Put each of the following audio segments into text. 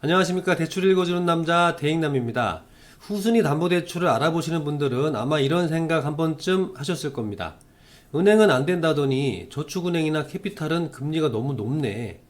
안녕하십니까. 대출 읽어주는 남자 대익남입니다. 후순위 담보대출을 알아보시는 분들은 아마 이런 생각 한 번쯤 하셨을 겁니다. 은행은 안 된다더니 저축은행이나 캐피탈은 금리가 너무 높네.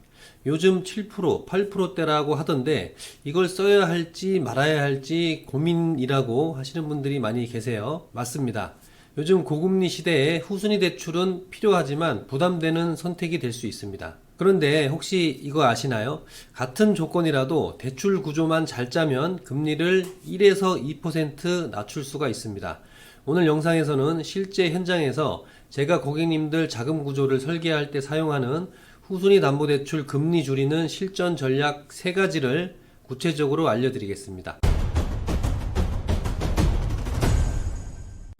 요즘 7%, 8%대라고 하던데 이걸 써야 할지 말아야 할지 고민이라고 하시는 분들이 많이 계세요. 맞습니다. 요즘 고금리 시대에 후순위 대출은 필요하지만 부담되는 선택이 될 수 있습니다. 그런데 혹시 이거 아시나요? 같은 조건이라도 대출 구조만 잘 짜면 금리를 1에서 2% 낮출 수가 있습니다. 오늘 영상에서는 실제 현장에서 제가 고객님들 자금 구조를 설계할 때 사용하는 후순위 담보대출 금리 줄이는 실전 전략 3가지를 구체적으로 알려드리겠습니다.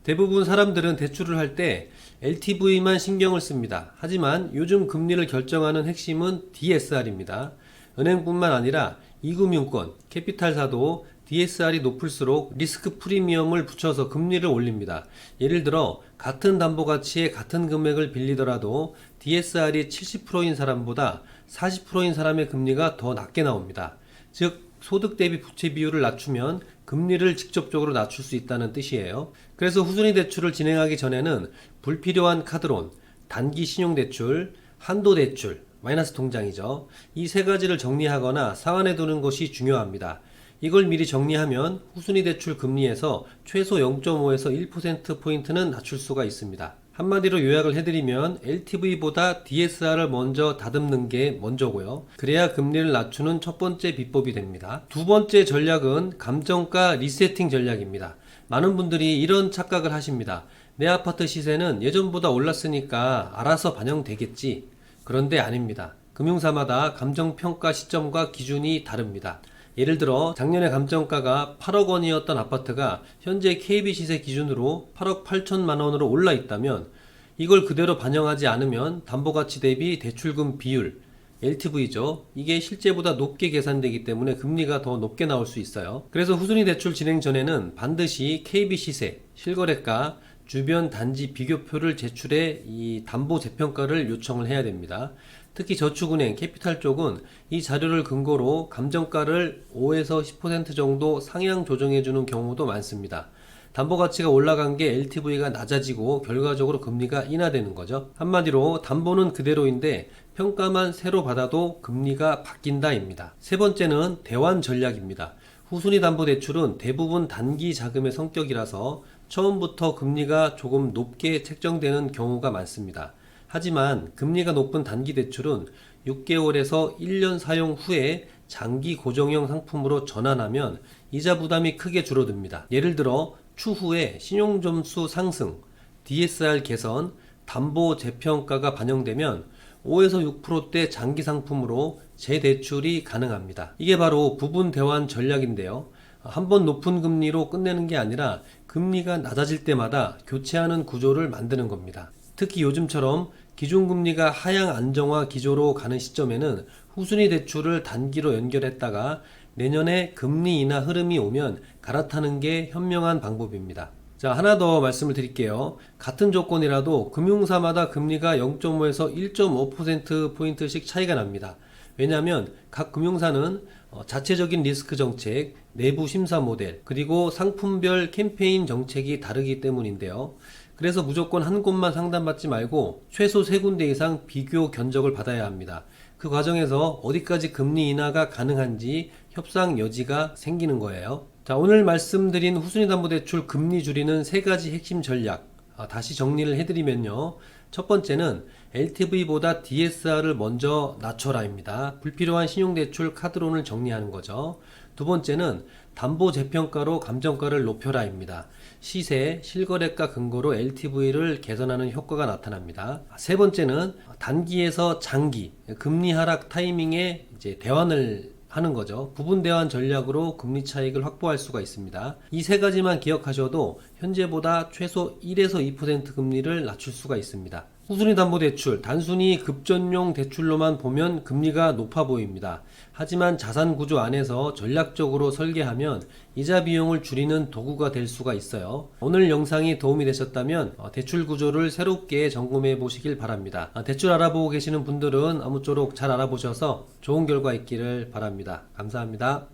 대부분 사람들은 대출을 할 때 LTV만 신경을 씁니다. 하지만 요즘 금리를 결정하는 핵심은 DSR입니다. 은행뿐만 아니라 이금융권, 캐피탈사도 DSR이 높을수록 리스크 프리미엄을 붙여서 금리를 올립니다. 예를 들어 같은 담보가치에 같은 금액을 빌리더라도 DSR이 70%인 사람보다 40%인 사람의 금리가 더 낮게 나옵니다. 즉 소득 대비 부채 비율을 낮추면 금리를 직접적으로 낮출 수 있다는 뜻이에요. 그래서 후순위 대출을 진행하기 전에는 불필요한 카드론, 단기 신용대출, 한도대출, 마이너스 통장이죠. 이 3가지를 정리하거나 상환해 두는 것이 중요합니다. 이걸 미리 정리하면 후순위 대출 금리에서 최소 0.5에서 1%포인트는 낮출 수가 있습니다. 한마디로 요약을 해드리면 LTV보다 DSR을 먼저 다듬는 게 먼저고요. 그래야 금리를 낮추는 첫 번째 비법이 됩니다. 두 번째 전략은 감정가 리세팅 전략입니다. 많은 분들이 이런 착각을 하십니다. 내 아파트 시세는 예전보다 올랐으니까 알아서 반영되겠지. 그런데 아닙니다. 금융사마다 감정평가 시점과 기준이 다릅니다. 예를 들어 작년에 감정가가 8억 원이었던 아파트가 현재 KB 시세 기준으로 8억 8천만 원으로 올라 있다면 이걸 그대로 반영하지 않으면 담보가치 대비 대출금 비율 LTV죠. 이게 실제보다 높게 계산되기 때문에 금리가 더 높게 나올 수 있어요. 그래서 후순위 대출 진행 전에는 반드시 KB 시세, 실거래가, 주변 단지 비교표를 제출해 이 담보 재평가를 요청을 해야 됩니다. 특히 저축은행, 캐피탈 쪽은 이 자료를 근거로 감정가를 5에서 10% 정도 상향 조정해주는 경우도 많습니다. 담보가치가 올라간 게 LTV가 낮아지고 결과적으로 금리가 인하되는 거죠. 한마디로 담보는 그대로인데 평가만 새로 받아도 금리가 바뀐다입니다. 세 번째는 대환 전략입니다. 후순위 담보대출은 대부분 단기 자금의 성격이라서 처음부터 금리가 조금 높게 책정되는 경우가 많습니다. 하지만 금리가 높은 단기 대출은 6개월에서 1년 사용 후에 장기 고정형 상품으로 전환하면 이자 부담이 크게 줄어듭니다. 예를 들어 추후에 신용점수 상승, DSR 개선, 담보 재평가가 반영되면 5에서 6%대 장기 상품으로 재대출이 가능합니다. 이게 바로 부분 대환 전략인데요. 한번 높은 금리로 끝내는 게 아니라 금리가 낮아질 때마다 교체하는 구조를 만드는 겁니다. 특히 요즘처럼 기준금리가 하향 안정화 기조로 가는 시점에는 후순위 대출을 단기로 연결했다가 내년에 금리 인하 흐름이 오면 갈아타는 게 현명한 방법입니다. 자, 하나 더 말씀을 드릴게요. 같은 조건이라도 금융사마다 금리가 0.5에서 1.5%포인트씩 차이가 납니다. 왜냐하면 각 금융사는 자체적인 리스크 정책, 내부 심사 모델, 그리고 상품별 캠페인 정책이 다르기 때문인데요. 그래서 무조건 한 곳만 상담받지 말고 최소 3군데 이상 비교 견적을 받아야 합니다. 그 과정에서 어디까지 금리 인하가 가능한지 협상 여지가 생기는 거예요. 자, 오늘 말씀드린 후순위 담보대출 금리 줄이는 3가지 핵심 전략 다시 정리를 해드리면요. 첫 번째는 LTV보다 DSR을 먼저 낮춰라입니다. 불필요한 신용대출 카드론을 정리하는 거죠. 두 번째는 담보 재평가로 감정가를 높여라입니다. 시세, 실거래가 근거로 LTV를 개선하는 효과가 나타납니다. 세 번째는 단기에서 장기, 금리 하락 타이밍에 이제 대환을 하는 거죠. 부분 대환 전략으로 금리 차익을 확보할 수가 있습니다. 이 3가지만 기억하셔도 현재보다 최소 1에서 2% 금리를 낮출 수가 있습니다. 후순위담보대출, 단순히 급전용 대출로만 보면 금리가 높아 보입니다. 하지만 자산 구조 안에서 전략적으로 설계하면 이자 비용을 줄이는 도구가 될 수가 있어요. 오늘 영상이 도움이 되셨다면 대출 구조를 새롭게 점검해 보시길 바랍니다. 대출 알아보고 계시는 분들은 아무쪼록 잘 알아보셔서 좋은 결과 있기를 바랍니다. 감사합니다.